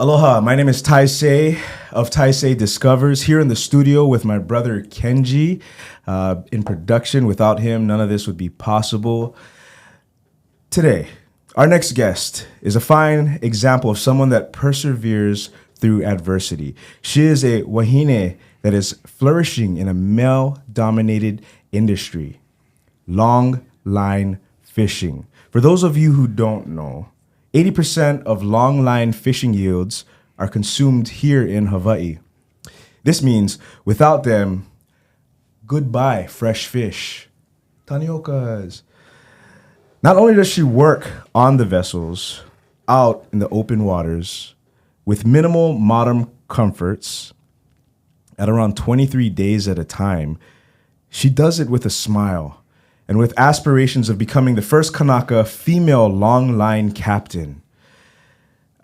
Aloha, my name is Taisei of Taisei Discovers, here in the studio with my brother Kenji in production. Without him, none of this would be possible. Today, our next guest is a fine example of someone that perseveres through adversity. She is a Wahine that is flourishing in a male-dominated industry, longline fishing. For those of you who don't know, 80% of longline fishing yields are consumed here in Hawaii. This means without them, goodbye fresh fish. Taniokas. Not only does she work on the vessels, out in the open waters, with minimal modern comforts, at around 23 days at a time, she does it with a smile and with aspirations of becoming the first kanaka female longline captain.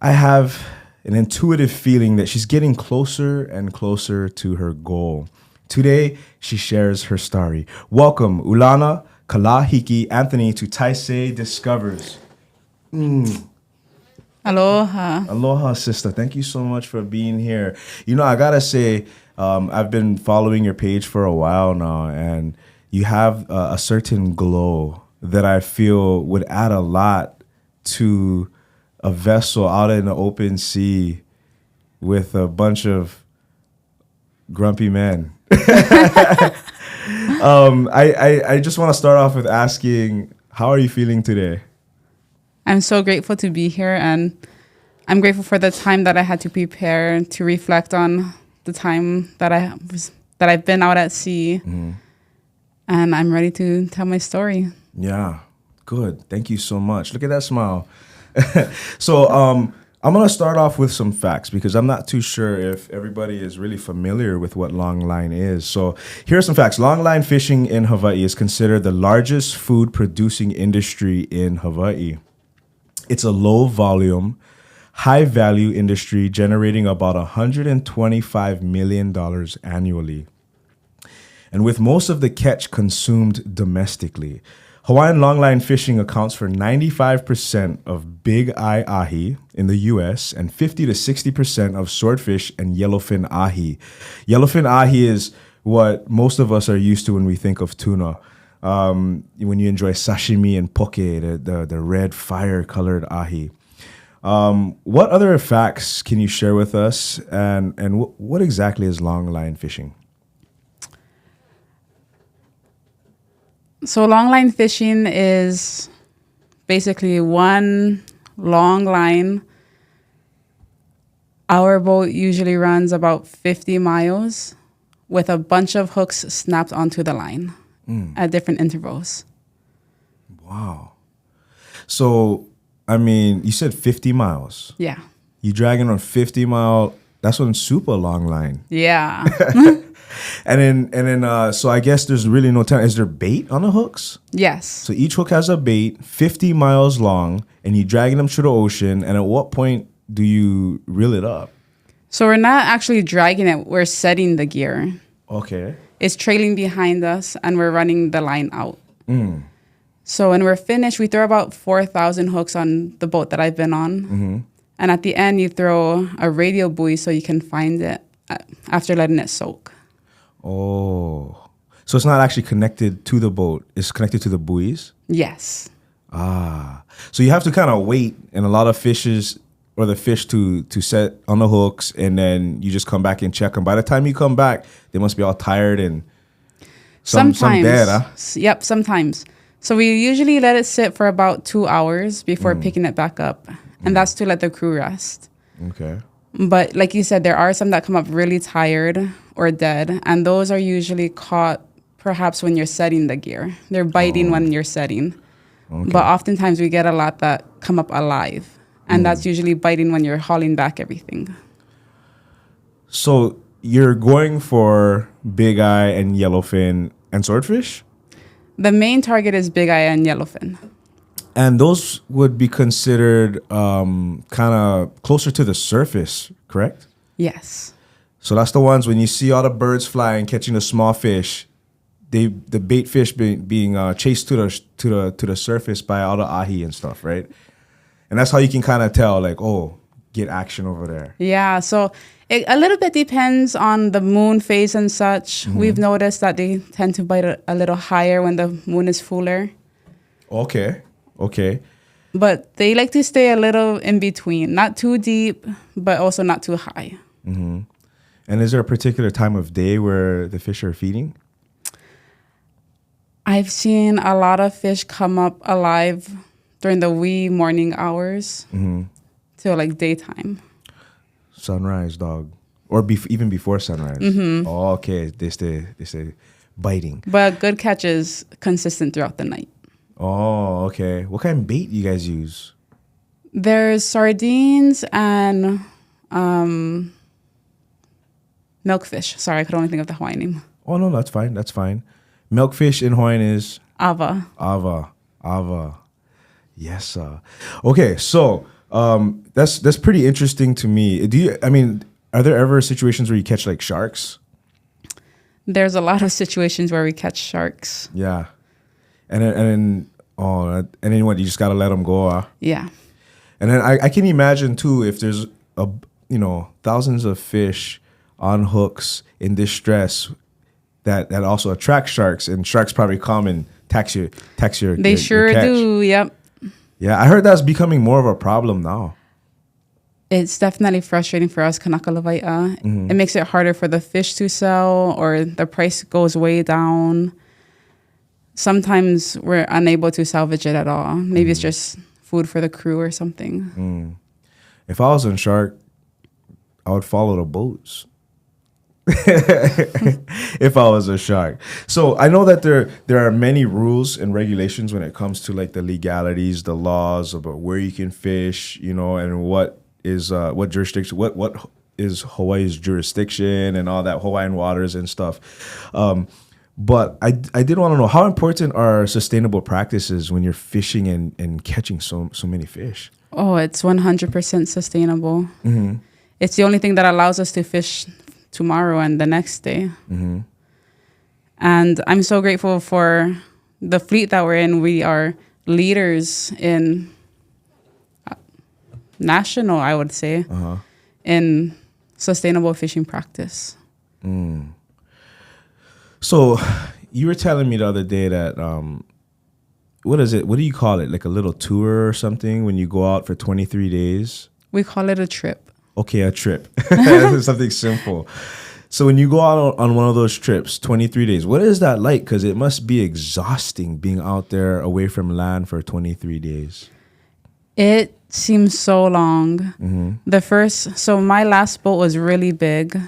I have an intuitive feeling that she's getting closer and closer to her goal. Today, she shares her story. Welcome, Ulana Kalahiki-Anthony to Taisei Discovers. Aloha. Aloha, sister. Thank you so much for being here. You know, I gotta say, I've been following your page for a while now, and you have a certain glow that I feel would add a lot to a vessel out in the open sea with a bunch of grumpy men. I just want to start off with asking, how are you feeling today? I'm so grateful to be here, and I'm grateful for the time that I had to prepare to reflect on the time that I've been out at sea. Mm-hmm. And I'm ready to tell my story. Yeah, good. Thank you so much. Look at that smile. So I'm going to start off with some facts because I'm not too sure if everybody is really familiar with what longline is. So here are some facts. Longline fishing in Hawaii is considered the largest food producing industry in Hawaii. It's a low volume, high value industry generating about $125 million annually. And with most of the catch consumed domestically, Hawaiian longline fishing accounts for 95% of big eye ahi in the U.S. and 50 to 60% of swordfish and yellowfin ahi. Yellowfin ahi is what most of us are used to when we think of tuna. When you enjoy sashimi and poke, the red fire-colored ahi. What other facts can you share with us, and what exactly is longline fishing? So longline fishing is basically one long line. Our boat usually runs about 50 miles with a bunch of hooks snapped onto the line at different intervals. Wow. So, I mean, you said 50 miles. Yeah. You dragging on 50-mile, that's one super long line. Yeah. And then, so I guess there's really no time. Is there bait on the hooks? Yes. So each hook has a bait, 50 miles long, and you're dragging them through the ocean. And at what point do you reel it up? So we're not actually dragging it. We're setting the gear. Okay. It's trailing behind us, and we're running the line out. So when we're finished, we throw about 4,000 hooks on the boat that I've been on. Mm-hmm. And at the end, you throw a radio buoy so you can find it after letting it soak. Oh, so it's not actually connected to the boat. It's connected to the buoys? Yes. Ah, so you have to kind of wait and a lot of fishes or the fish to set on the hooks, and then you just come back and check them. By the time you come back, they must be all tired and some dead, huh? Yep, sometimes. So we usually let it sit for about 2 hours before picking it back up, and that's to let the crew rest. Okay. But like you said, there are some that come up really tired or dead, and those are usually caught perhaps when you're setting the gear. They're biting when you're setting. Okay. But oftentimes we get a lot that come up alive, and that's usually biting when you're hauling back everything. So you're going for big eye and yellowfin and swordfish? The main target is big eye and yellowfin. And those would be considered kind of closer to the surface, correct? Yes. So that's the ones when you see all the birds flying, catching the small fish, the bait fish being chased to the surface by all the ahi and stuff, right? And that's how you can kind of tell, like, oh, get action over there? Yeah, so a little bit depends on the moon phase and such. We've noticed that they tend to bite a little higher when the moon is fuller. Okay. But they like to stay a little in between, not too deep, but also not too high. Mm-hmm. And is there a particular time of day where the fish are feeding? I've seen a lot of fish come up alive during the wee morning hours till like daytime. Sunrise, dog. Or even before sunrise. Oh, okay. They stay biting. But good catch is consistent throughout the night. Oh, okay. What kind of bait do you guys use? There's sardines and milkfish. Sorry, I could only think of the Hawaiian name. Oh, no, that's fine. Milkfish in Hawaiian is? Ava. Yes, sir. Okay, so that's pretty interesting to me. Are there ever situations where you catch like sharks? There's a lot of situations where we catch sharks. Yeah. And then what? You just gotta let them go. Yeah. And then I can imagine too if there's thousands of fish on hooks in distress that also attract sharks, and sharks probably come and tax your. They sure do. Yep. Yeah, I heard that's becoming more of a problem now. It's definitely frustrating for us, kanaka lawaia. It makes it harder for the fish to sell, or the price goes way down. Sometimes we're unable to salvage it at all. Maybe it's just food for the crew or something. If I was on shark, I would follow the boats. If I was a shark. So I know that there are many rules and regulations when it comes to like the legalities, the laws about where you can fish, and what is what jurisdiction, what is Hawaii's jurisdiction and all that, Hawaiian waters and stuff. But I did want to know, how important are sustainable practices when you're fishing and catching so many fish? Oh, it's 100% sustainable. It's the only thing that allows us to fish tomorrow and the next day. And I'm so grateful for the fleet that we're in. We are leaders in national, I would say, in sustainable fishing practice. So you were telling me the other day that what is it? What do you call it? Like a little tour or something when you go out for 23 days? We call it a trip. Okay, a trip. Something simple. So when you go out on one of those trips, 23 days, what is that like? Because it must be exhausting being out there away from land for 23 days. It seems so long. So my last boat was really big,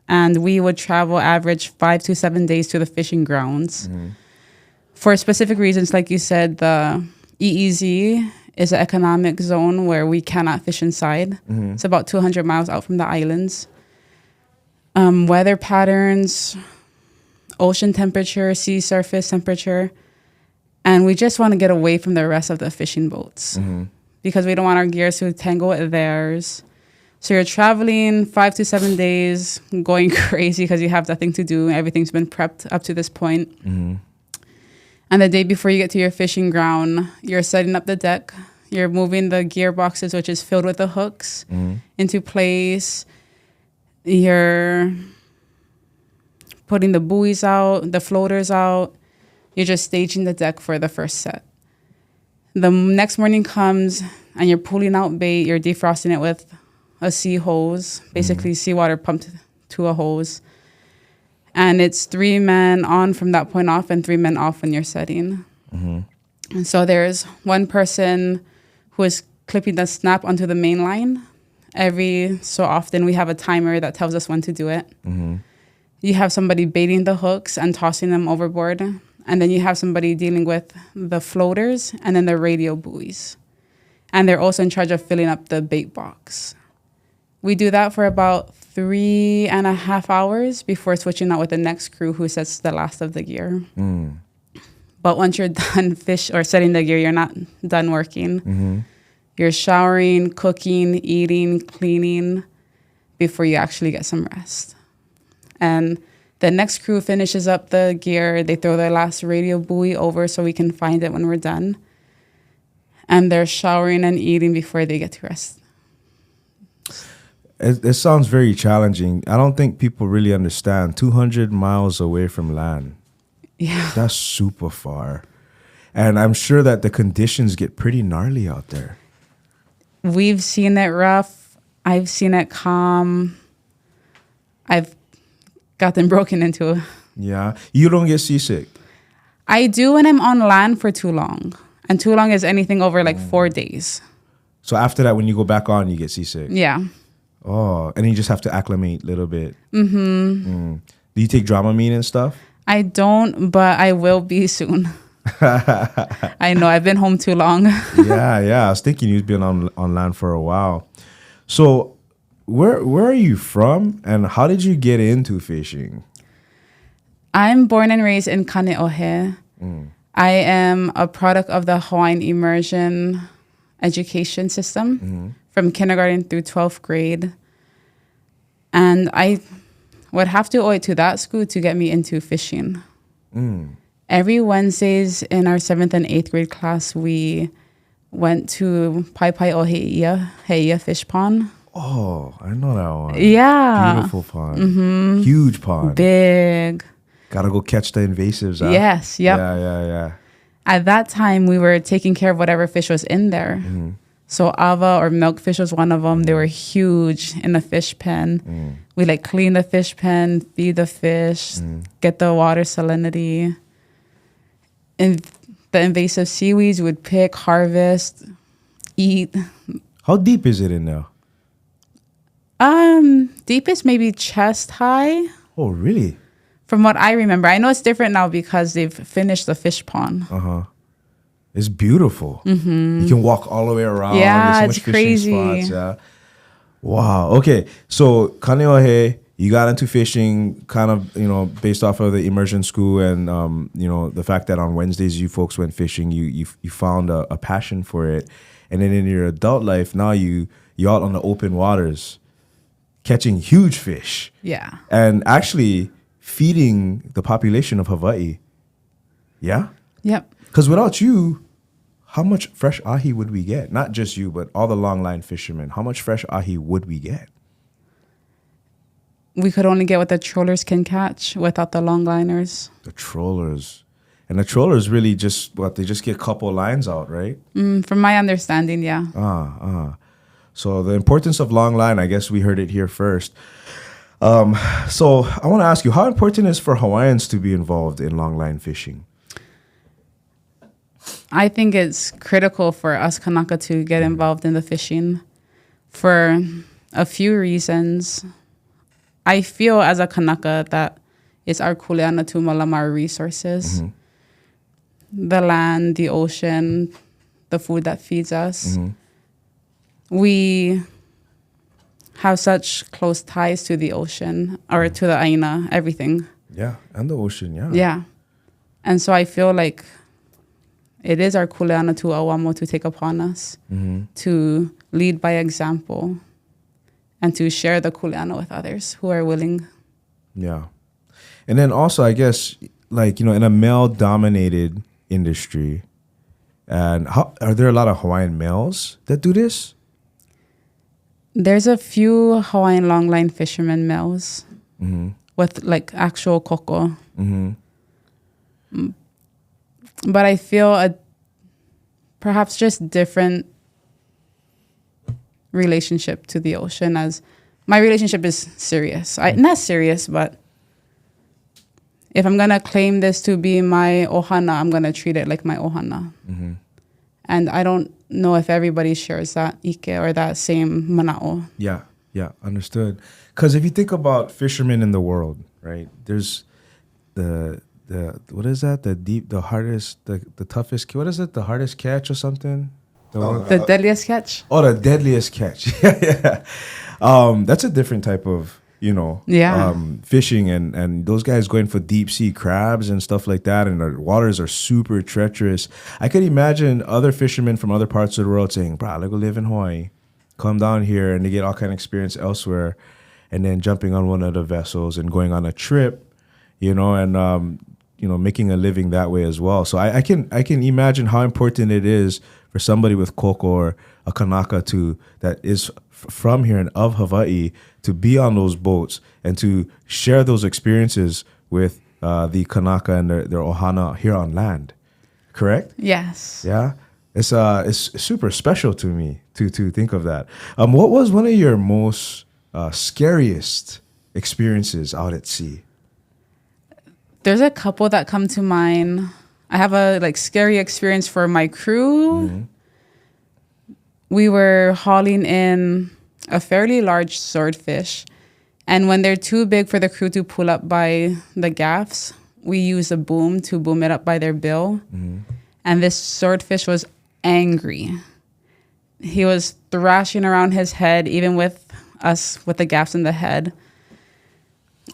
and we would travel average 5 to 7 days to the fishing grounds. For specific reasons, like you said, the EEZ is an economic zone where we cannot fish inside. It's about 200 miles out from the islands. Weather patterns, ocean temperature, sea surface temperature, and we just want to get away from the rest of the fishing boats because we don't want our gears to tangle with theirs. So you're traveling 5 to 7 days, going crazy because you have nothing to do. Everything's been prepped up to this point. And the day before you get to your fishing ground, you're setting up the deck. You're moving the gearboxes, which is filled with the hooks, into place. You're putting the buoys out, the floaters out. You're just staging the deck for the first set. The next morning comes and you're pulling out bait. You're defrosting it with a sea hose, basically seawater pumped to a hose. And it's 3 men on from that point off and 3 men off when you're setting. And so there's one person who is clipping the snap onto the main line. Every so often we have a timer that tells us when to do it. You have somebody baiting the hooks and tossing them overboard. And then you have somebody dealing with the floaters and then the radio buoys. And they're also in charge of filling up the bait box. We do that for about 3.5 hours before switching out with the next crew who sets the last of the gear. But once you're done setting the gear, you're not done working. You're showering, cooking, eating, cleaning before you actually get some rest. And the next crew finishes up the gear. They throw their last radio buoy over so we can find it when we're done. And they're showering and eating before they get to rest. It sounds very challenging. I don't think people really understand. 200 miles away from land. Yeah. That's super far. And I'm sure that the conditions get pretty gnarly out there. We've seen it rough. I've seen it calm. I've gotten broken into. Yeah. You don't get seasick? I do when I'm on land for too long. And too long is anything over like 4 days. So after that, when you go back on, you get seasick? Yeah. Oh, and you just have to acclimate a little bit. Mm. Do you take Dramamine and stuff? I don't, but I will be soon. I know, I've been home too long. Yeah. I was thinking you've been on land for a while. So where are you from and how did you get into fishing? I'm born and raised in Kaneohe. I am a product of the Hawaiian immersion education system from kindergarten through 12th grade. And I would have to owe it to that school to get me into fishing. Every Wednesdays in our 7th and 8th grade class, we went to Pai o Heia Fish Pond. Oh, I know that one. Yeah. Beautiful pond. Huge pond. Big. Gotta go catch the invasives. Huh? Yes. Yep. Yeah. At that time, we were taking care of whatever fish was in there. So ava or milkfish was one of them. They were huge in the fish pen. We like clean the fish pen, feed the fish, get the water salinity. And the invasive seaweeds would pick, harvest, eat. How deep is it in there? Deepest maybe chest high. Oh, really? From what I remember. I know it's different now because they've finished the fish pond. It's beautiful. You can walk all the way around. Yeah, There's so it's much crazy. fishing spots, yeah. Wow. Okay. So Kaneohe, you got into fishing kind of, based off of the immersion school and, the fact that on Wednesdays you folks went fishing, you found a passion for it. And then in your adult life, now you're out on the open waters catching huge fish. Yeah. And actually feeding the population of Hawaii. Yeah? Yep. Because without you, how much fresh ahi would we get? Not just you, but all the longline fishermen. How much fresh ahi would we get? We could only get what the trollers can catch without the longliners. The trollers. And the trollers really just, they just get a couple lines out, right? From my understanding, yeah. So the importance of long line, I guess we heard it here first. So I want to ask you, how important is it for Hawaiians to be involved in longline fishing? I think it's critical for us Kanaka to get involved in the fishing for a few reasons. I feel as a Kanaka that it's our Kuleana to Malamar resources. The land, the ocean, the food that feeds us. We have such close ties to the ocean or to the Aina, everything. Yeah, and the ocean, yeah. Yeah. And so I feel like it is our Kuleana to Awamo to take upon us, to lead by example, and to share the Kuleana with others who are willing. Yeah. And then also, I guess, in a male-dominated industry, and are there a lot of Hawaiian males that do this? There's a few Hawaiian longline fishermen males with actual koko. But I feel a perhaps just different relationship to the ocean, as my relationship is serious. Not serious, but if I'm going to claim this to be my ohana, I'm going to treat it like my ohana. And I don't know if everybody shares that ike or that same mana'o. Yeah, understood. Because if you think about fishermen in the world, right, there's the what is that? The hardest, the toughest, what is it? The hardest catch or something? The deadliest catch? Oh, the deadliest catch. Yeah. That's a different type of, fishing and those guys going for deep sea crabs and stuff like that. And the waters are super treacherous. I could imagine other fishermen from other parts of the world saying, bro, let's go live in Hawaii, come down here, and they get all kind of experience elsewhere. And then jumping on one of the vessels and going on a trip, and making a living that way as well. So I can imagine how important it is for somebody with koko or a kanaka that is from here and of Hawaii to be on those boats and to share those experiences with the kanaka and their ohana here on land. Correct? Yes. Yeah. It's super special to me to think of that. What was one of your most scariest experiences out at sea? There's a couple that come to mind. I have a scary experience for my crew. Mm-hmm. We were hauling in a fairly large swordfish, and when they're too big for the crew to pull up by the gaffs, we use a boom to boom it up by their bill. Mm-hmm. And this swordfish was angry. He was thrashing around his head, even with us with the gaffs in the head.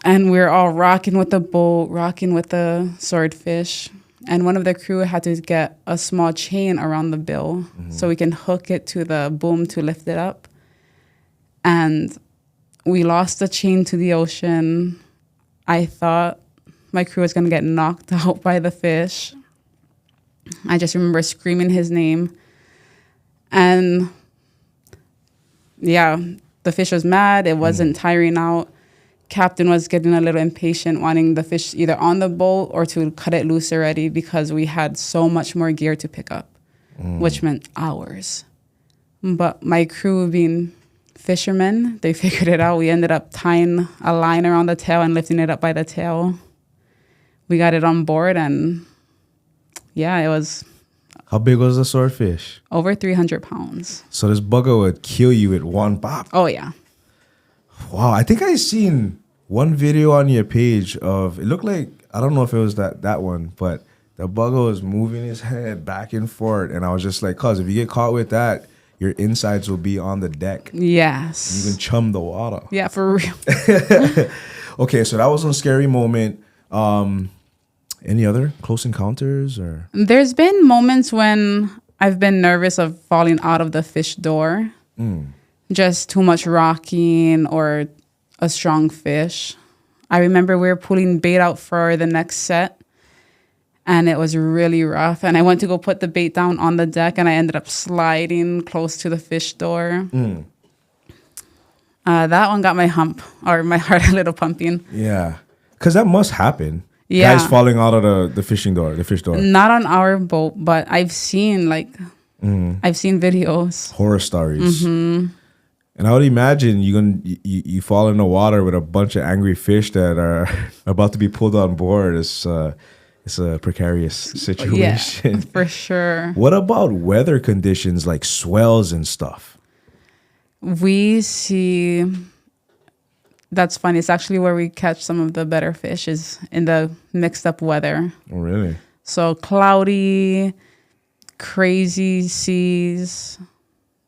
And we were all rocking with the boat, rocking with the swordfish. And one of the crew had to get a small chain around the bill so we can hook it to the boom to lift it up. And we lost the chain to the ocean. I thought my crew was going to get knocked out by the fish. I just remember screaming his name. And yeah, the fish was mad. It wasn't tiring out. Captain was getting a little impatient, wanting the fish either on the boat or to cut it loose already because we had so much more gear to pick up, which meant hours. But my crew being fishermen, they figured it out. We ended up tying a line around the tail and lifting it up by the tail. We got it on board, and yeah, it was... How big was the swordfish? Over 300 pounds. So this bugger would kill you with one pop? Oh, yeah. Wow, I think I seen one video on your page of, it looked like, I don't know if it was that one, but the bugger was moving his head back and forth, and I was just like, cuz if you get caught with that, your insides will be on the deck. Yes. You can chum the water. Yeah, for real. Okay, so that was a scary moment. Any other close encounters or? There's been moments when I've been nervous of falling out of the fish door. Just too much rocking or a strong fish. I remember we were pulling bait out for the next set, and it was really rough. And I went to go put the bait down on the deck, and I ended up sliding close to the fish door. That one got my heart a little pumping. Yeah, because that must happen. Yeah. Guys falling out of the fish door. Not on our boat, but I've seen I've seen videos. Horror stories. And I would imagine you fall in the water with a bunch of angry fish that are about to be pulled on board. It's a precarious situation. Yeah, for sure. What about weather conditions like swells and stuff? We see... That's funny. It's actually where we catch some of the better fish is in the mixed up weather. Oh, really? So cloudy, crazy seas,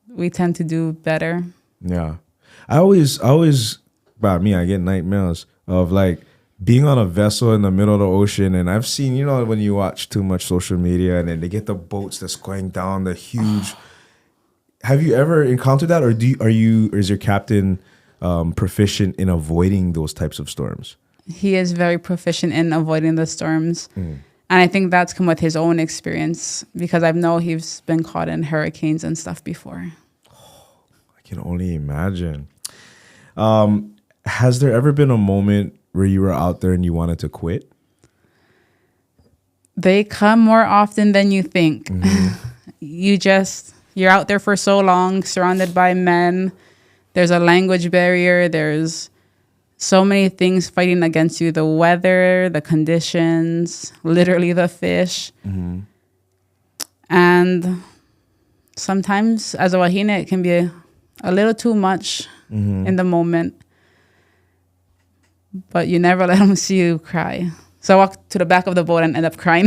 we tend to do better. Yeah. I always, about me, I get nightmares of being on a vessel in the middle of the ocean. And I've seen, when you watch too much social media and then they get the boats that's going down the huge. Have you ever encountered that? Or is your captain proficient in avoiding those types of storms? He is very proficient in avoiding the storms. And I think that's come with his own experience because I know he's been caught in hurricanes and stuff before. I can only imagine. Has there ever been a moment where you were out there and you wanted to quit? They come more often than you think. You're out there for so long, surrounded by men. There's a language barrier. There's so many things fighting against you. The weather, the conditions, literally the fish. And sometimes as a wahine, it can be a little too much in the moment. But you never let them see you cry. So I walked to the back of the boat and end up crying.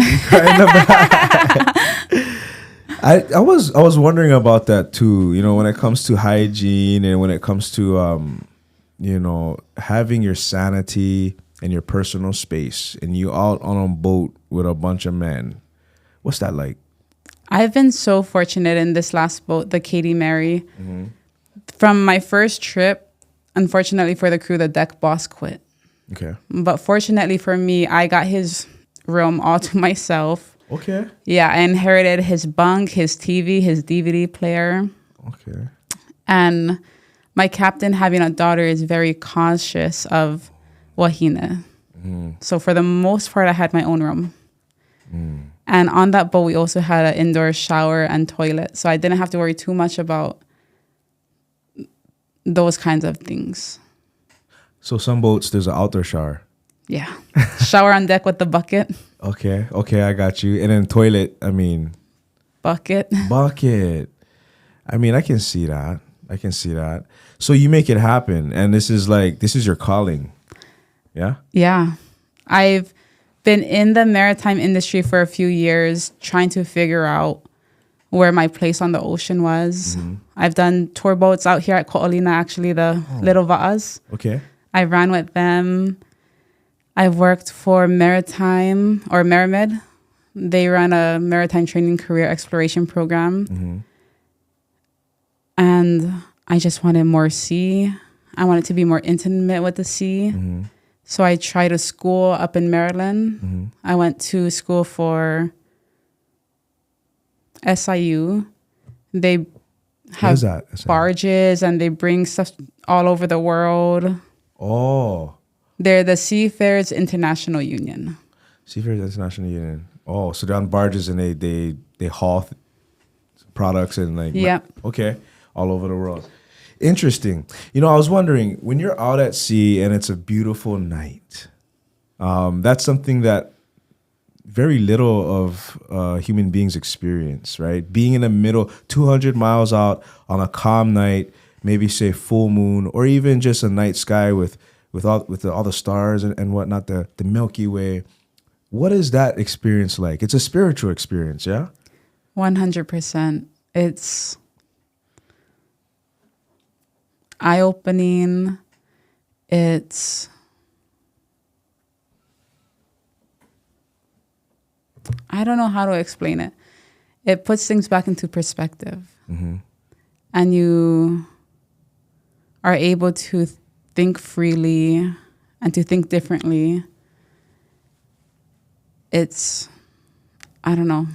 I was wondering about that too. When it comes to hygiene and when it comes to having your sanity and your personal space, and you out on a boat with a bunch of men. What's that like? I've been so fortunate in this last boat, the Katie Mary. From my first trip, unfortunately for the crew, the deck boss quit. Okay. But fortunately for me, I got his room all to myself. Okay. Yeah, I inherited his bunk, his TV, his DVD player. Okay. And my captain, having a daughter, is very conscious of Wahine. So for the most part, I had my own room. And on that boat, we also had an indoor shower and toilet. So I didn't have to worry too much about those kinds of things. So some boats, there's an outdoor shower. Yeah. Shower on deck with the bucket. Okay. Okay, I got you. And then toilet, I mean... Bucket. Bucket. I mean, I can see that. I can see that. So you make it happen. And this is your calling. Yeah? Yeah. I've been in the maritime industry for a few years, trying to figure out where my place on the ocean was. I've done tour boats out here at Kuleana, actually, the little va'as. Okay. I ran with them. I've worked for Maritime or Marimid. They run a maritime training career exploration program. And I just wanted more sea. I wanted to be more intimate with the sea. So I tried a school up in Maryland. I went to school for SIU. They have barges and they bring stuff all over the world. Oh. They're the Seafarers International Union. Seafarers International Union. Oh, so they're on barges and they haul products and okay, all over the world. Interesting. You know, I was wondering, when you're out at sea and it's a beautiful night, that's something that very little of human beings experience, right? Being in the middle, 200 miles out on a calm night, maybe say full moon, or even just a night sky with all the stars and whatnot, the Milky Way. What is that experience like? It's a spiritual experience, yeah? 100%. It's eye-opening. It's I don't know how to explain it. It puts things back into perspective. And you are able to think freely and to think differently. It's, I don't know.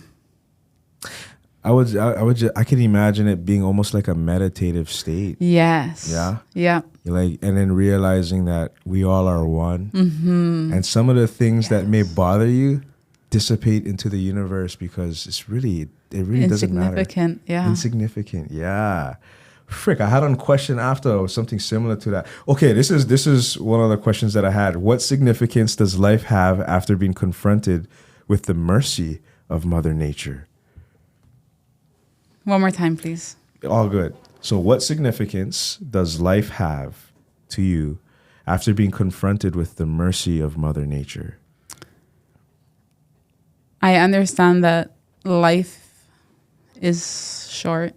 I can imagine it being almost like a meditative state. Yes. Yeah. Yeah. And then realizing that we all are one, and some of the things that may bother you dissipate into the universe because it really doesn't matter. Insignificant. Yeah. Insignificant. Yeah. Frick, I had a question after something similar to that. Okay, this is one of the questions that I had. What significance does life have after being confronted with the mercy of Mother Nature? One more time, please. All good. So what significance does life have to you after being confronted with the mercy of Mother Nature? I understand that life is short.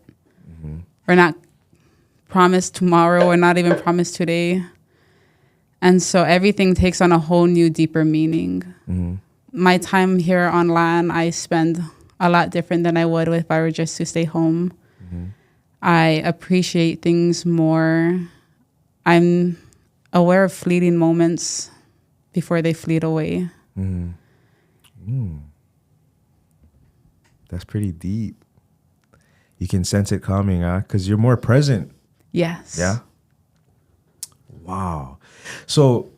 We're not promised tomorrow. We're not even promised today. And so everything takes on a whole new, deeper meaning. My time here on land, I spend a lot different than I would if I were just to stay home. I appreciate things more. I'm aware of fleeting moments before they fleet away. That's pretty deep. You can sense it coming, huh? Because you're more present. Yes. Yeah? Wow. So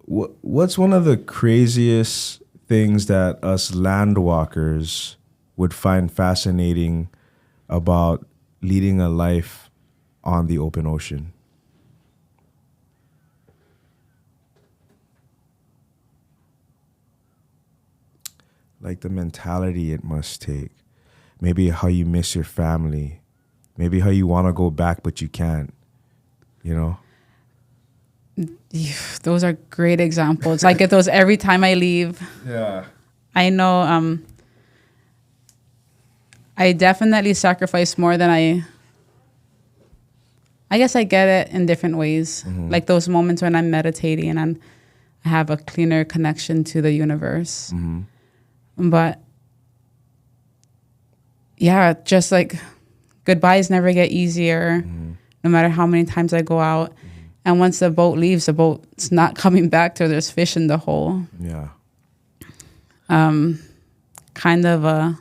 what's one of the craziest things that us landwalkers would find fascinating about leading a life on the open ocean? Like the mentality it must take. Maybe how you miss your family. Maybe how you want to go back, but you can't. You know? Those are great examples. I get those every time I leave. Yeah. I know I definitely sacrifice more than I guess I get it in different ways. Like those moments when I'm meditating and I have a cleaner connection to the universe. But yeah, just like goodbyes never get easier, no matter how many times I go out. And once the boat leaves, the boat's not coming back till there's fish in the hole. Yeah. kind of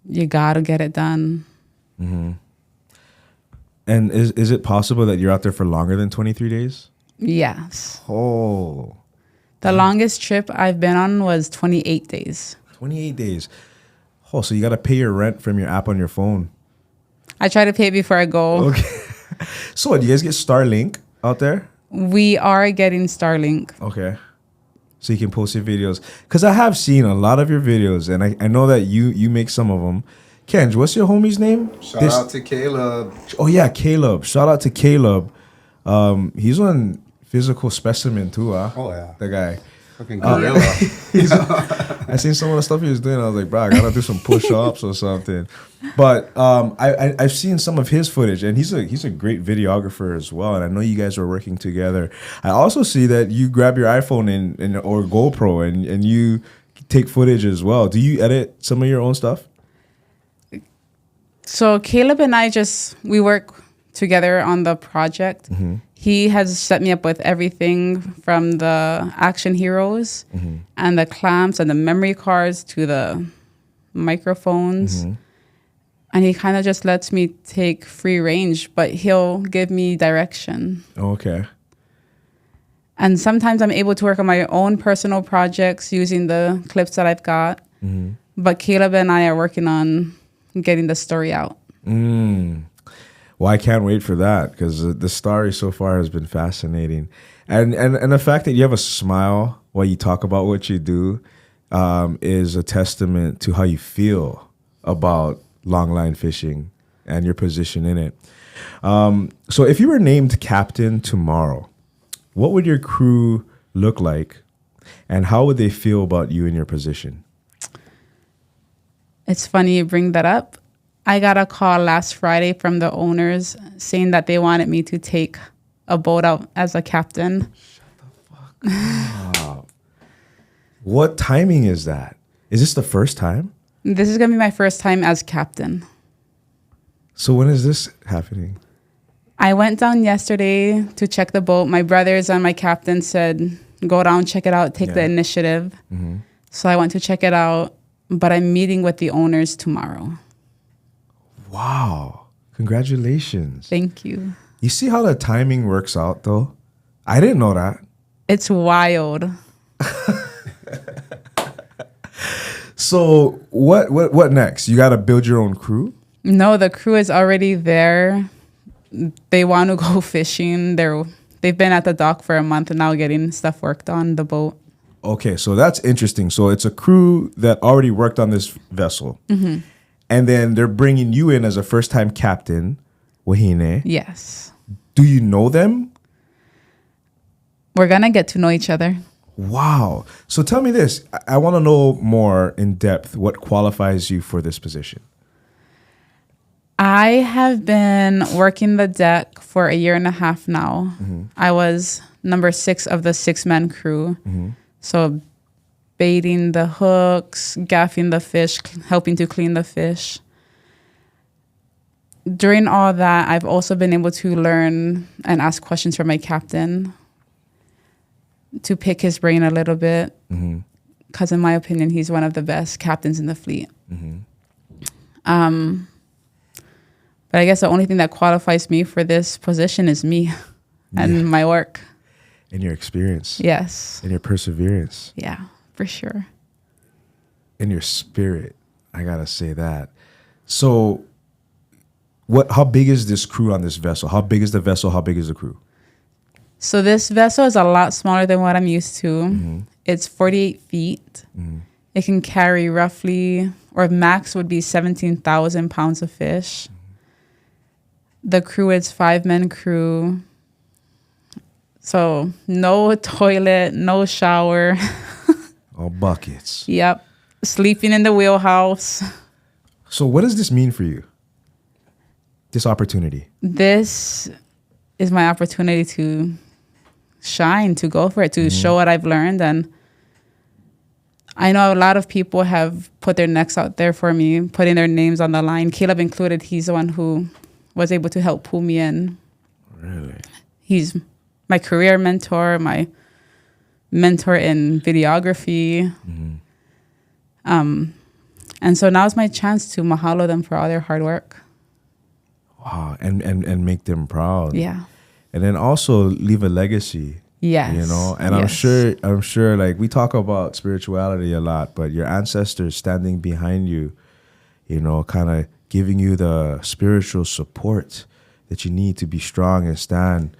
you gotta get it done. Mm-hmm. And is it possible that you're out there for longer than 23 days? Yes. Oh. The longest trip I've been on was 28 days. 28 days. Oh, so you got to pay your rent from your app on your phone. I try to pay it before I go. Okay. So do you guys get Starlink out there? We are getting Starlink. Okay. So you can post your videos. Because I have seen a lot of your videos, and I know that you make some of them. Kenji, what's your homie's name? Shout out to Caleb. Oh, yeah, Caleb. Shout out to Caleb. He's on Physical Specimen, too, huh? Oh, yeah. The guy. Fucking gorilla. I seen some of the stuff he was doing. I was like, bro, I got to do some push-ups or something. But I've seen some of his footage, and he's a great videographer as well. And I know you guys are working together. I also see that you grab your iPhone and or GoPro and you take footage as well. Do you edit some of your own stuff? So Caleb and I we work together on the project. Mm-hmm. He has set me up with everything from the action heroes Mm-hmm. and the clamps and the memory cards to the microphones. Mm-hmm. And he kind of just lets me take free range, but he'll give me direction. Okay. And sometimes I'm able to work on my own personal projects using the clips that I've got. Mm-hmm. But Caleb and I are working on getting the story out. Well, I can't wait for that because the story so far has been fascinating, and the fact that you have a smile while you talk about what you do is a testament to how you feel about longline fishing and your position in it. So, if you were named captain tomorrow, what would your crew look like, and how would they feel about you in your position? It's funny you bring that up. I got a call last Friday from the owners saying that they wanted me to take a boat out as a captain. Shut the fuck up. What timing is that? Is this the first time? This is going to be my first time as captain. So when is this happening? I went down yesterday to check the boat. My brothers and my captain said, go down, check it out, take the initiative. Mm-hmm. So I went to check it out, but I'm meeting with the owners tomorrow. Wow. Congratulations. Thank you. You see how the timing works out, though? I didn't know that. It's wild. So what next? You got to build your own crew? No, the crew is already there. They want to go fishing. They've been at the dock for a month now getting stuff worked on the boat. Okay, so that's interesting. So it's a crew that already worked on this vessel. Mm-hmm. And then they're bringing you in as a first-time captain, Wahine. Yes. Do you know them? We're going to get to know each other. Wow. So tell me this. I want to know more in depth what qualifies you for this position. I have been working the deck for 1.5 years now. Mm-hmm. I was number 6 of the 6-man crew. Mm-hmm. So baiting the hooks, gaffing the fish, helping to clean the fish. During all that, I've also been able to learn and ask questions from my captain to pick his brain a little bit. Because in my opinion, he's one of the best captains in the fleet. Mm-hmm. But I guess the only thing that qualifies me for this position is me and my work. And your experience. Yes. And your perseverance. Yeah, for sure. And your spirit. I got to say that. So how big is this crew on this vessel? How big is the vessel? How big is the crew? So this vessel is a lot smaller than what I'm used to. Mm-hmm. It's 48 feet. Mm-hmm. It can carry roughly, or max would be 17,000 pounds of fish. The crew is 5-man crew. So no toilet, no shower. All buckets. Yep. Sleeping in the wheelhouse. So what does this mean for you? This opportunity? This is my opportunity to shine, to go for it, to show what I've learned. And I know a lot of people have put their necks out there for me, putting their names on the line. Caleb included. He's the one who was able to help pull me in. Really? He's my career mentor, my mentor in videography. And so now's my chance to mahalo them for all their hard work. Wow, and make them proud. Yeah. And then also leave a legacy. Yes. You know, and yes. I'm sure like we talk about spirituality a lot, but your ancestors standing behind you, you know, kind of giving you the spiritual support that you need to be strong and stand,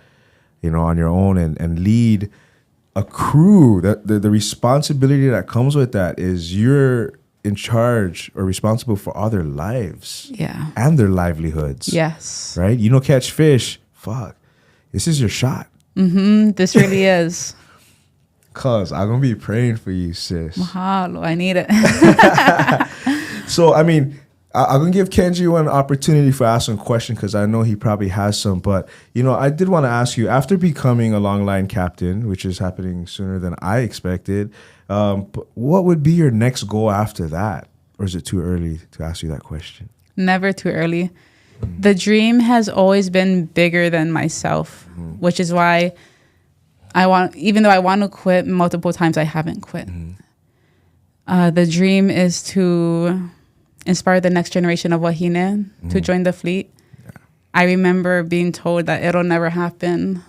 you know, on your own and lead a crew. That the responsibility that comes with that is you're in charge or responsible for all their lives. Yeah. And their livelihoods. Yes. Right? You know, catch fish. Fuck. This is your shot. This really is. Cuz I'm going to be praying for you, sis. Mahalo. I need it. So, I mean, I'm going to give Kenji one opportunity for asking a question because I know he probably has some. But, you know, I did want to ask you, after becoming a Longline Captain, which is happening sooner than I expected, what would be your next goal after that? Or is it too early to ask you that question? Never too early. The dream has always been bigger than myself, which is why even though I want to quit multiple times, I haven't quit. The dream is to inspire the next generation of Wahine to join the fleet. Yeah. I remember being told that it'll never happen,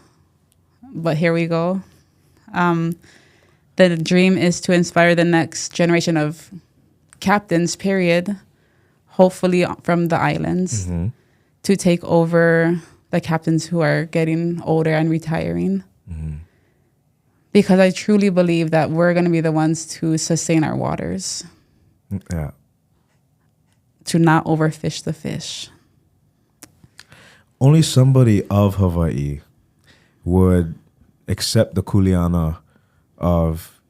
but here we go. The dream is to inspire the next generation of captains, period, hopefully from the islands, to take over the captains who are getting older and retiring. Because I truly believe that we're going to be the ones to sustain our waters. Yeah. To not overfish the fish. Only somebody of Hawaii would accept the Kuleana of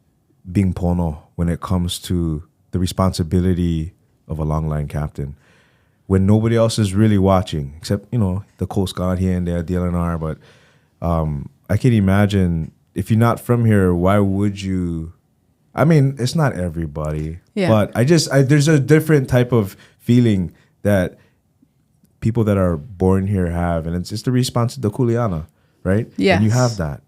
being pono when it comes to the responsibility of a longline captain. When nobody else is really watching, except, you know, the Coast Guard here and there, DLNR. But I can imagine, if you're not from here, why would you? I mean, it's not everybody. Yeah. But there's a different type of feeling that people that are born here have. And it's the response to the Kuleana, right? Yes. And you have that.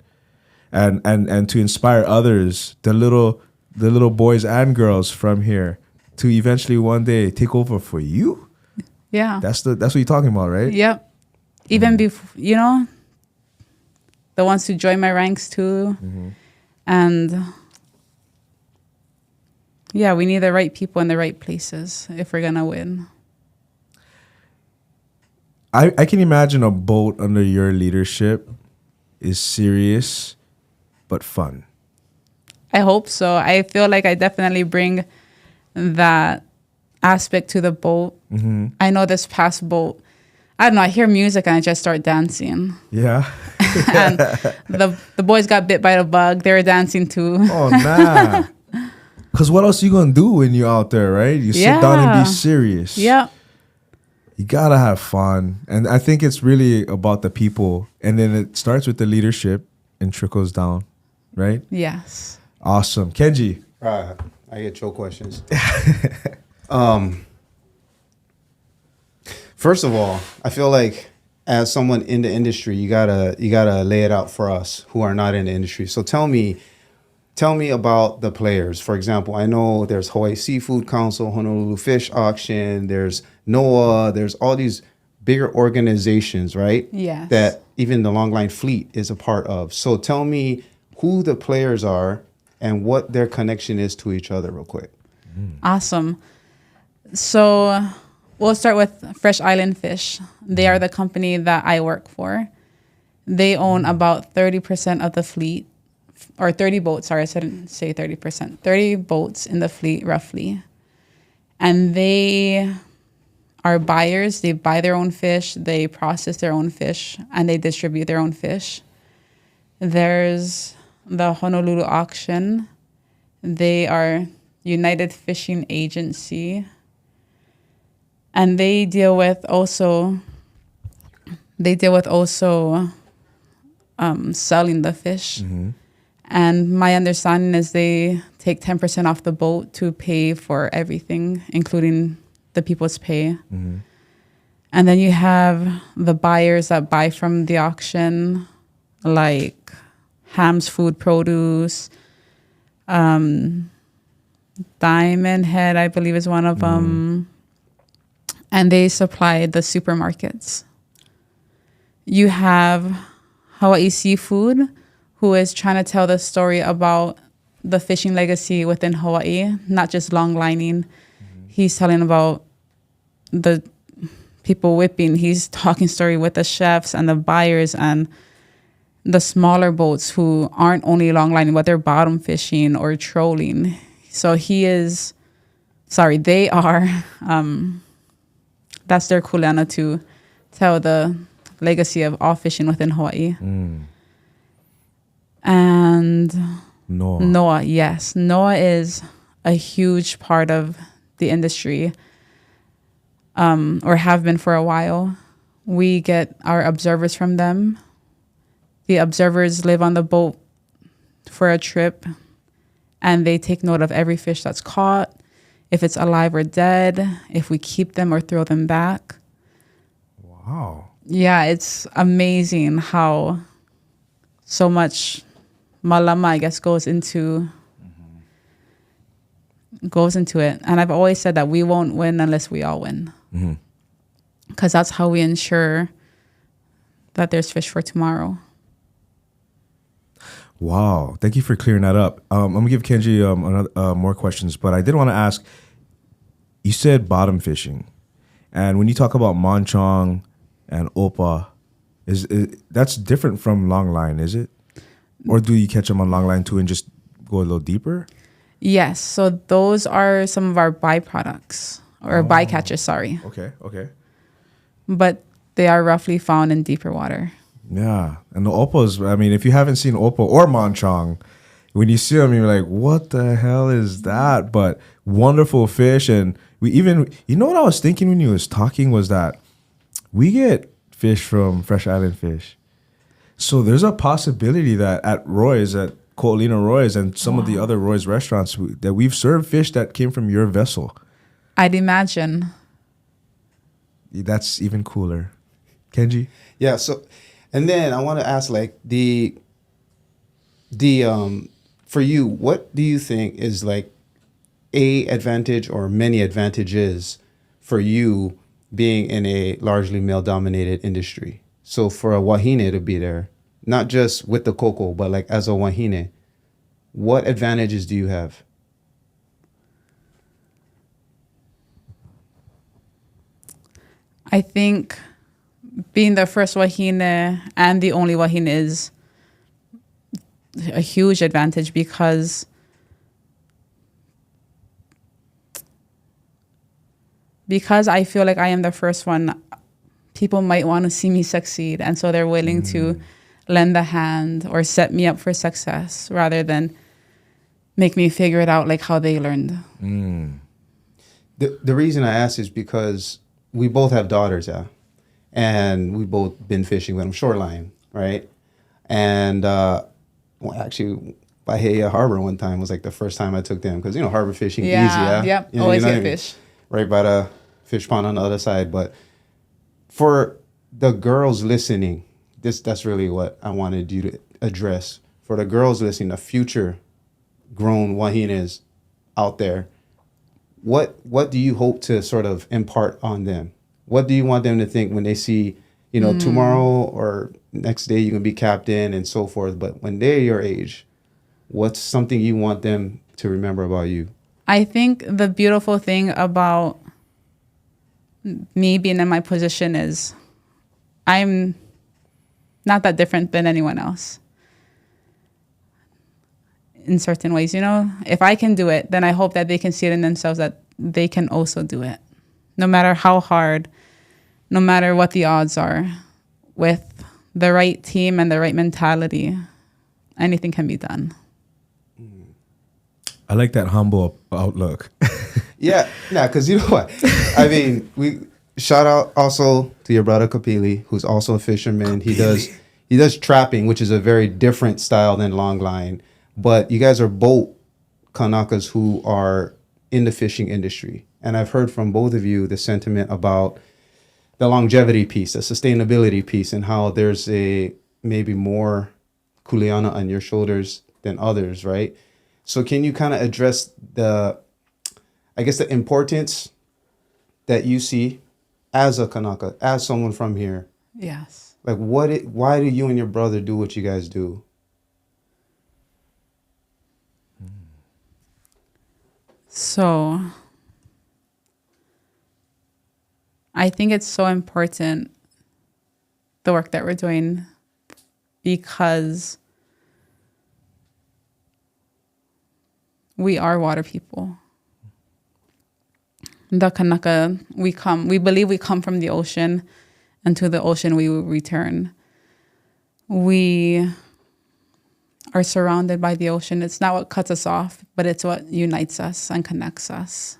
And to inspire others, the little boys and girls from here, to eventually one day take over for you. Yeah. That's what you're talking about, right? Yep. Even before, you know, the ones who join my ranks too. And yeah, we need the right people in the right places if we're going to win. I can imagine a boat under your leadership is serious but fun. I hope so. I feel like I definitely bring that aspect to the boat. I know this past boat, I don't know, I hear music and I just start dancing. Yeah. And the boys got bit by the bug. They were dancing too. Oh, nah. Because what else you going to do when you're out there, right? You sit down and be serious. Yeah. You got to have fun. And I think it's really about the people. And then it starts with the leadership and trickles down, right? Yes. Awesome. Kenji. I get your questions. First of all, I feel like as someone in the industry, you gotta lay it out for us who are not in the industry. So tell me about the players. For example, I know there's Hawaii Seafood Council, Honolulu Fish Auction, there's NOAA, there's all these bigger organizations, right? Yes. That even the Longline Fleet is a part of. So tell me who the players are and what their connection is to each other real quick. Awesome. So we'll start with Fresh Island Fish. They are the company that I work for. They own about 30% of the fleet, or 30 boats. Sorry, I shouldn't say 30%. 30 boats in the fleet, roughly. And they are buyers. They buy their own fish, they process their own fish, and they distribute their own fish. There's the Honolulu Auction. They are United Fishing Agency. And they deal with also selling the fish. And my understanding is they take 10% off the boat to pay for everything, including the people's pay. And then you have the buyers that buy from the auction, like Ham's Food Produce, Diamond Head, I believe, is one of them. And they supply the supermarkets. You have Hawaii Seafood, who is trying to tell the story about the fishing legacy within Hawaii, not just long lining. He's telling about the people whipping. He's talking story with the chefs and the buyers and the smaller boats who aren't only long lining, but they're bottom fishing or trolling. So they are, that's their Kuleana to tell the legacy of all fishing within Hawaii. And Noah, yes. Noah is a huge part of the industry, or have been for a while. We get our observers from them. The observers live on the boat for a trip, and they take note of every fish that's caught, if it's alive or dead, if we keep them or throw them back. Wow. Yeah, it's amazing how so much malama, I guess, goes into it. And I've always said that we won't win unless we all win. Because that's how we ensure that there's fish for tomorrow. Wow. Thank you for clearing that up. I'm going to give Kenji more questions, but I did want to ask, you said bottom fishing. And when you talk about manchong and opa, that's different from long line, is it? Or do you catch them on long line too and just go a little deeper? Yes. So those are some of our byproducts, or bycatches, sorry. Okay. But they are roughly found in deeper water. Yeah. And the opas, I mean, if you haven't seen opa or manchong, when you see them, you're like, what the hell is that? But wonderful fish. And you know what I was thinking when you was talking was that we get fish from Fresh Island Fish. So there's a possibility that at Roy's, at Kuleana Roy's and some of the other Roy's restaurants, that we've served fish that came from your vessel. I'd imagine. That's even cooler. Kenji? Yeah, so, and then I want to ask, like, for you, what do you think is like a advantage or many advantages for you being in a largely male-dominated industry? So for a Wahine to be there, not just with the cocoa, but like as a Wahine, what advantages do you have? I think being the first Wahine and the only Wahine is a huge advantage because I feel like I am the first one. People might want to see me succeed, and so they're willing to lend a hand or set me up for success rather than make me figure it out like how they learned. The reason I ask is because we both have daughters, yeah, and we both been fishing with them shoreline, right? And actually, Bahia Harbor one time was like the first time I took them because harbor fishing easy, yeah. Yep, you know, always get I mean? fish right by the fish pond on the other side. But for the girls listening, that's really what I wanted you to address. For the girls listening, the future grown Wahines out there, what do you hope to sort of impart on them? What do you want them to think when they see, tomorrow or next day you can be captain and so forth, but when they're your age, what's something you want them to remember about you? I think the beautiful thing about me being in my position is I'm not that different than anyone else in certain ways. If I can do it, then I hope that they can see it in themselves that they can also do it. No matter how hard, no matter what the odds are, with the right team and the right mentality, anything can be done. I like that humble outlook. Yeah, because you know what? I mean, we shout out also to your brother Kapili, who's also a fisherman. He does trapping, which is a very different style than longline. But you guys are both kanakas who are in the fishing industry. And I've heard from both of you the sentiment about the longevity piece, the sustainability piece, and how there's maybe more Kuleana on your shoulders than others, right? So can you kind of address the importance that you see as a Kanaka, as someone from here? Yes. Like why do you and your brother do what you guys do? So I think it's so important, the work that we're doing, because we are water people. The Kanaka, we believe we come from the ocean, and to the ocean we will return. We are surrounded by the ocean. It's not what cuts us off, but it's what unites us and connects us.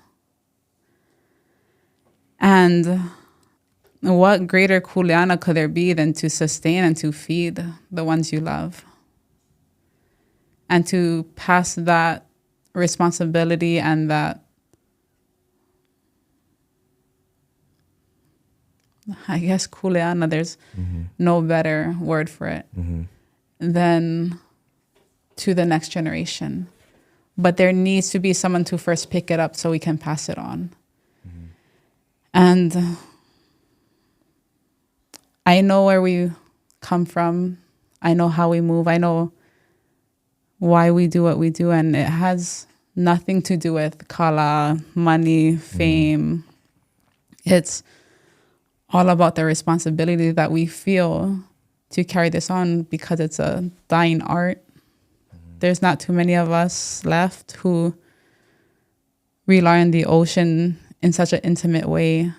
And what greater Kuleana could there be than to sustain and to feed the ones you love? And to pass that responsibility and that, I guess, Kuleana, there's no better word for it, than to the next generation. But there needs to be someone to first pick it up so we can pass it on. And I know where we come from. I know how we move. I know why we do what we do. And it has nothing to do with kala, money, fame. It's all about the responsibility that we feel to carry this on, because it's a dying art. There's not too many of us left who rely on the ocean in such an intimate way.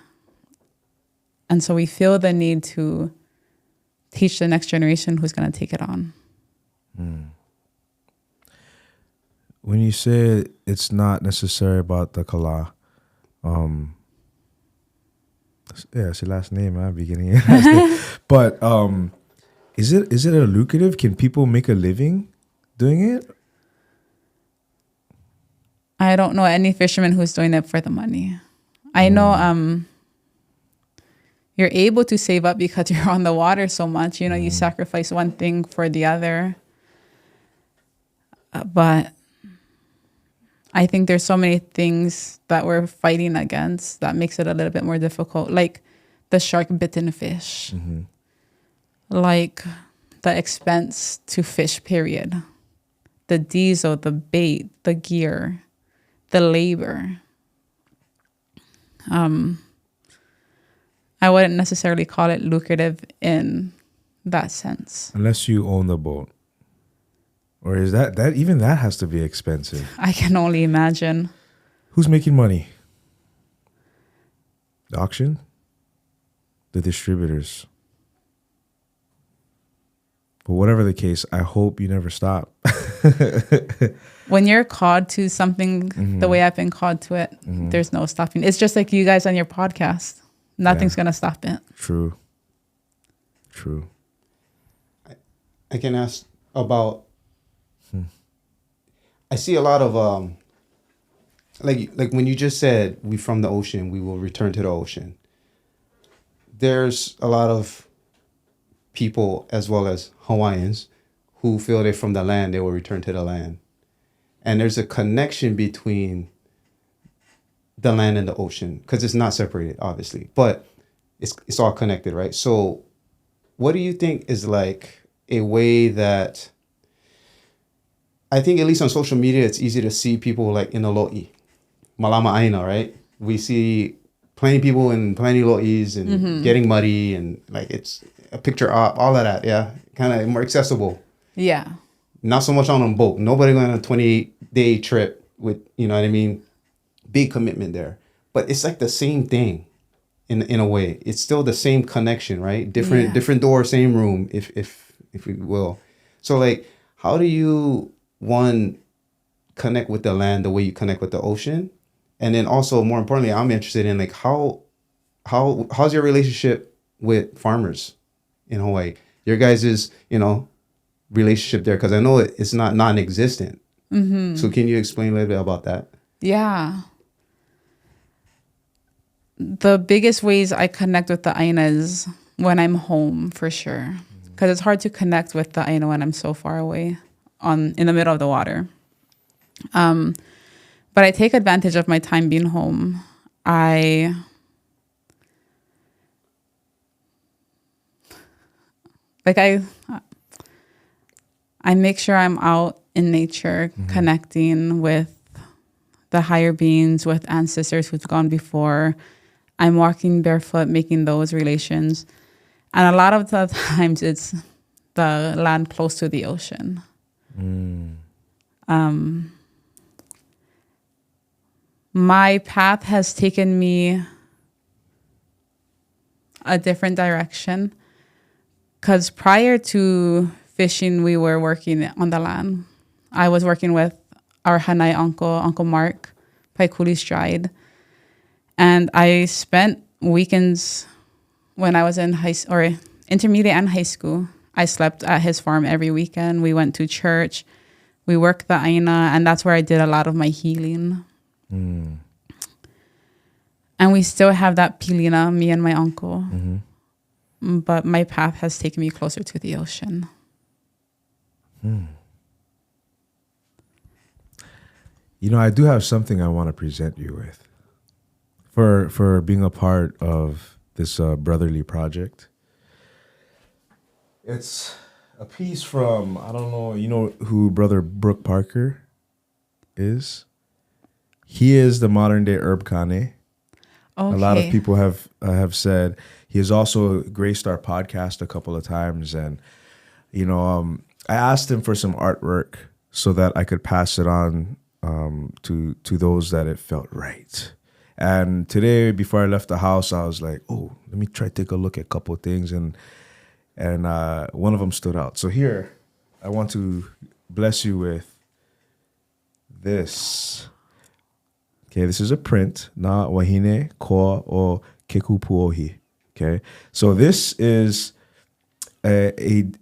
And so we feel the need to teach the next generation who's going to take it on. When you say it's not necessary about the kala, it's your last name, huh? Beginning. But is it a lucrative? Can people make a living doing it? I don't know any fisherman who's doing it for the money. I know you're able to save up because you're on the water so much. You know, you sacrifice one thing for the other. But I think there's so many things that we're fighting against that makes it a little bit more difficult. Like the shark-bitten fish. Like the expense to fish, period. The diesel, the bait, the gear, the labor. I wouldn't necessarily call it lucrative in that sense. Unless you own the boat. Or is that even that has to be expensive? I can only imagine. Who's making money? The auction? The distributors? But whatever the case, I hope you never stop. When you're called to something the way I've been called to it, there's no stopping. It's just like you guys on your podcast. Nothing's going to stop it. True. I can ask about, I see a lot of, like when you just said, we from the ocean, we will return to the ocean. There's a lot of people, as well as Hawaiians, who feel they're from the land, they will return to the land. And there's a connection between the land and the ocean, because it's not separated, obviously, but it's all connected, right? So what do you think is like a way that, I think at least on social media, it's easy to see people like in a lo'i, malama aina, right? We see plenty of people in plenty of lo'is and getting muddy, and like it's a picture op, all of that, yeah, kind of more accessible. Yeah. Not so much on a boat. Nobody going on a 28-day trip with, you know what I mean? Big commitment there. But it's like the same thing in a way. It's still the same connection, right? Different door, same room, if we will. So like, how do you, one, connect with the land the way you connect with the ocean? And then also, more importantly, I'm interested in like how's your relationship with farmers in Hawaii? Your guys' relationship there, because I know it's not non-existent. So can you explain a little bit about that? Yeah. The biggest ways I connect with the Aina is when I'm home, for sure. Because it's hard to connect with the Aina when I'm so far away in the middle of the water. But I take advantage of my time being home. I make sure I'm out in nature, connecting with the higher beings, with ancestors who've gone before. I'm walking barefoot, making those relations. And a lot of the times it's the land close to the ocean. My path has taken me a different direction, because prior to fishing, we were working on the land. I was working with our Hanai Uncle Mark, Paikuli Stride. And I spent weekends when I was in intermediate and high school. I slept at his farm every weekend. We went to church. We worked the Aina, and that's where I did a lot of my healing. And we still have that pilina, me and my uncle. But my path has taken me closer to the ocean. You know, I do have something I want to present you with for being a part of this BrotherLee project. It's a piece from, I don't know, you know who Brother Brooke Parker is? He is the modern day Herb Kane. Okay. A lot of people have said he has also graced our podcast a couple of times, and you know, I asked him for some artwork so that I could pass it on to those that it felt right. And today, before I left the house, I was like, oh, let me try to take a look at a couple of things, and one of them stood out. So here, I want to bless you with this. Okay, this is a print, na wahine ko o kekupuohi. Okay, so this is an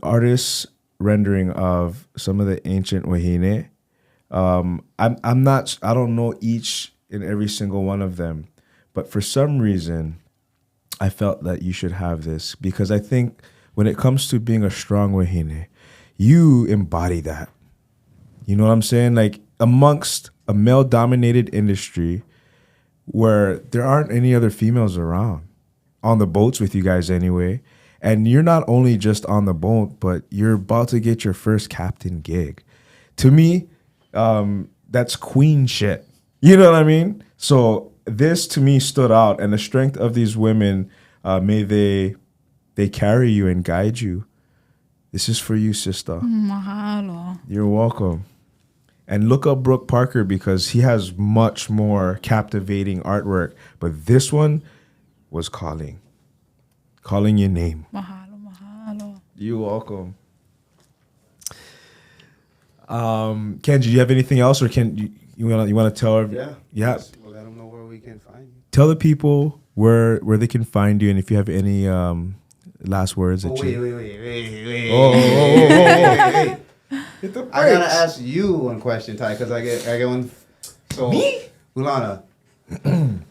artist's rendering of some of the ancient wahine. I don't know each and every single one of them, but for some reason, I felt that you should have this, because I think when it comes to being a strong wahine, you embody that. You know what I'm saying? Like, amongst a male-dominated industry where there aren't any other females around, on the boats with you guys anyway, and you're not only just on the boat, but you're about to get your first captain gig. To me, that's queen shit. You know what I mean? So this to me stood out, and the strength of these women, may they carry you and guide you. This is for you, sister. Mahalo. You're welcome. And look up Brooke Parker, because he has much more captivating artwork. But this one was calling your name. Mahalo. You're welcome. Kenji, do you have anything else, or you want to tell? Yeah. We'll let them know where we can find you. Tell the people where they can find you, and if you have any last words. Wait. I gotta ask you one question, Ty, because I get one. So, me? Ulana,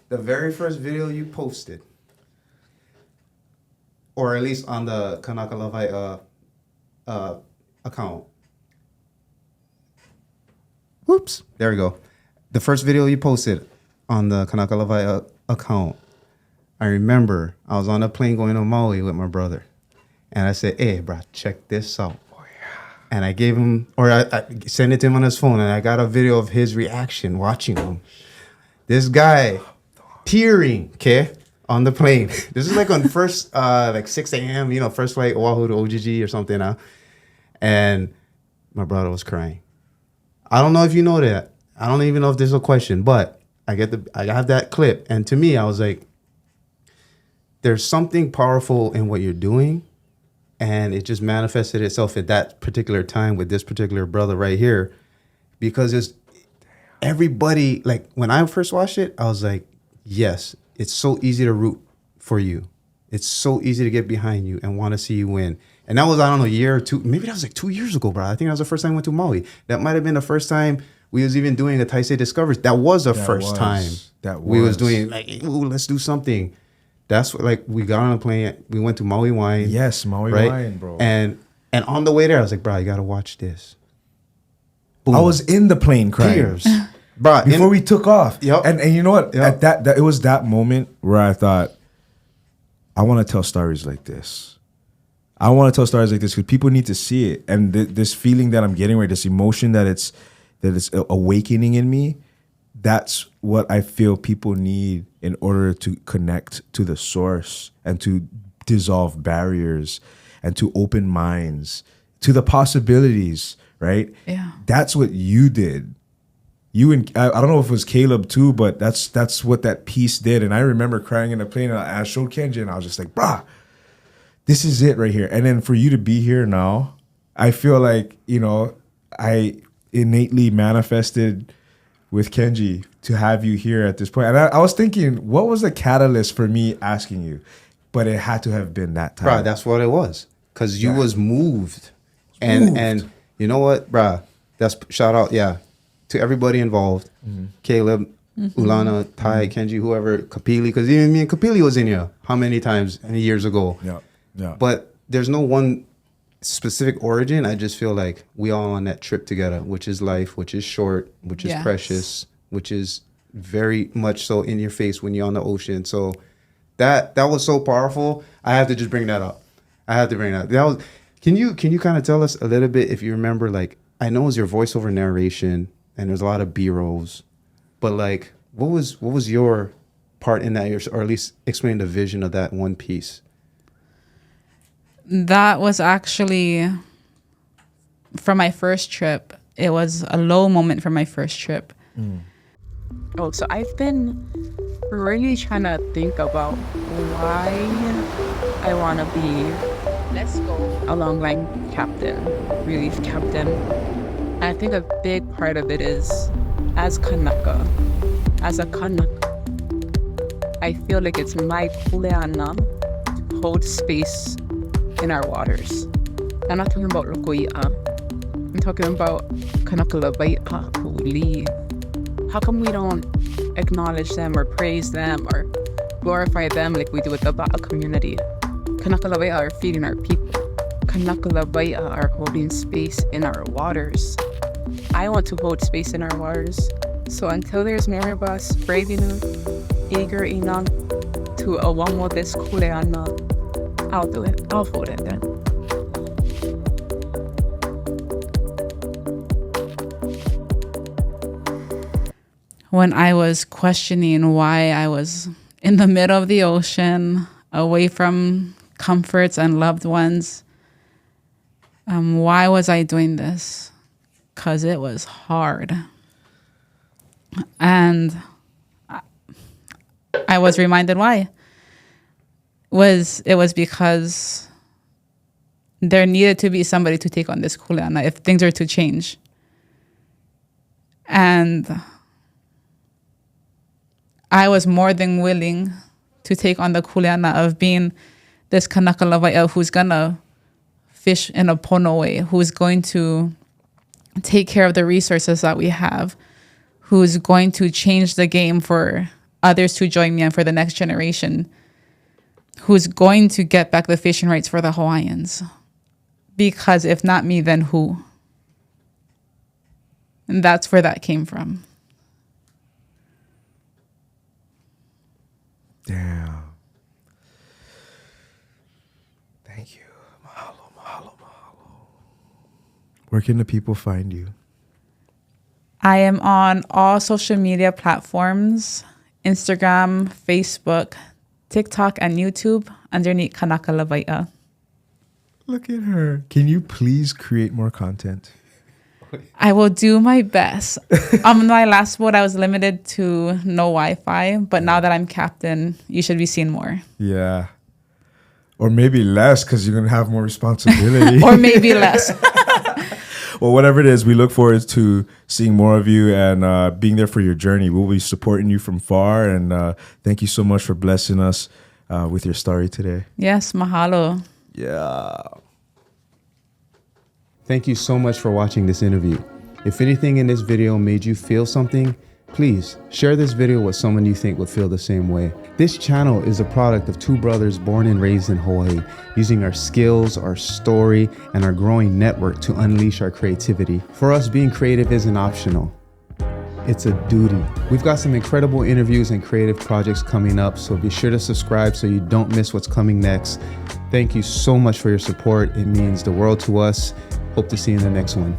the very first video you posted, or at least on the Kanaka lawaia account. Whoops, there we go. The first video you posted on the Kanaka lawaia account, I remember I was on a plane going to Maui with my brother, and I said, "Hey, bro, check this out." And I gave him, or I sent it to him on his phone, and I got a video of his reaction watching him. This guy tearing, okay, on the plane. This is like on first, like 6 a.m., you know, first flight Oahu to OGG or something now. And my brother was crying. I don't know if you know that. I don't even know if this is a question, but I have that clip. And to me, I was like, there's something powerful in what you're doing. And it just manifested itself at that particular time with this particular brother right here, because it's everybody, like when I first watched it, I was like, yes, it's so easy to root for you. It's so easy to get behind you and want to see you win. And that was, I don't know, a year or two, maybe that was like 2 years ago, bro. I think that was the first time I went to Maui. That might have been the first time we was even doing a Taisei Discoveries. That was the first time we was doing like, ooh, let's do something. That's what, like, we got on a plane. We went to Maui Wine. Yes, Maui Wine, bro. And on the way there, I was like, bro, you got to watch this. Boom. I was in the plane crying. Tears. Bro, Before we took off. Yep. And you know what? Yep. At that it was that moment where I thought, I want to tell stories like this. I want to tell stories like this because people need to see it. And this feeling that I'm getting, right, this emotion that it's awakening in me, that's what I feel people need in order to connect to the source and to dissolve barriers and to open minds to the possibilities, right? Yeah. That's what you did. You and I don't know if it was Caleb too, but that's what that piece did. And I remember crying in the plane, and I showed Kenji, and I was just like, "Brah, this is it right here." And then for you to be here now, I feel like, you know, I innately manifested with Kenji to have you here at this point. And I was thinking, what was the catalyst for me asking you? But it had to have been that time. Bruh, that's what it was. Because you was moved. And you know what, bruh? That's shout out, to everybody involved. Caleb, Ulana, Ty, Kenji, whoever, Kapili. Because even me and Kapili was in here how many times years ago. Yeah. But there's no one specific origin. I just feel like we all on that trip together, which is life, which is short, which is precious, which is very much so in your face when you're on the ocean. So that was so powerful. I have to just bring that up. That was. Can you kind of tell us a little bit, if you remember, like, I know it was your voiceover narration and there's a lot of B-rolls, but like, what was your part in that, or at least explain the vision of that one piece? That was actually from my first trip. It was a low moment from my first trip. Oh, so I've been really trying to think about why I want to be a Longline Captain, relief captain. And I think a big part of it is as a kanaka, I feel like it's my Kuleana to hold space in our waters. I'm not talking about lawaia. I'm talking about kanaka lawaia who leave. How come we don't acknowledge them or praise them or glorify them like we do with the Ba'a community? Kanaka lawaia are feeding our people. Kanaka lawaia are holding space in our waters. I want to hold space in our waters. So until there's more of us brave enough, eager enough to awamo this kuleana, I'll do it. I'll hold it then. When I was questioning why I was in the middle of the ocean, away from comforts and loved ones, why was I doing this? Because it was hard. And I was reminded why. It was because there needed to be somebody to take on this kuleana if things are to change. And I was more than willing to take on the kuleana of being this kanaka lawaia who's gonna fish in a pono way, who's going to take care of the resources that we have, who's going to change the game for others to join me and for the next generation, who's going to get back the fishing rights for the Hawaiians. Because if not me, then who? And that's where that came from. Damn. Thank you. Mahalo. Where can the people find you? I am on all social media platforms, Instagram, Facebook, TikTok, and YouTube underneath Kanaka Lawaia. Look at her. Can you please create more content? I will do my best. On my last boat, I was limited to no Wi-Fi, but now that I'm captain, you should be seeing more. Yeah. Or maybe less because you're going to have more responsibility. Or maybe less. Well, whatever it is, we look forward to seeing more of you and being there for your journey. We'll be supporting you from far. And thank you so much for blessing us with your story today. Yes, mahalo. Yeah. Thank you so much for watching this interview. If anything in this video made you feel something, Please share this video with someone you think would feel the same way. This channel is a product of two brothers born and raised in Hawaii, using our skills, our story, and our growing network to unleash our creativity. For us, being creative isn't optional. It's a duty. We've got some incredible interviews and creative projects coming up, so be sure to subscribe so you don't miss what's coming next. Thank you so much for your support. It means the world to us. Hope to see you in the next one.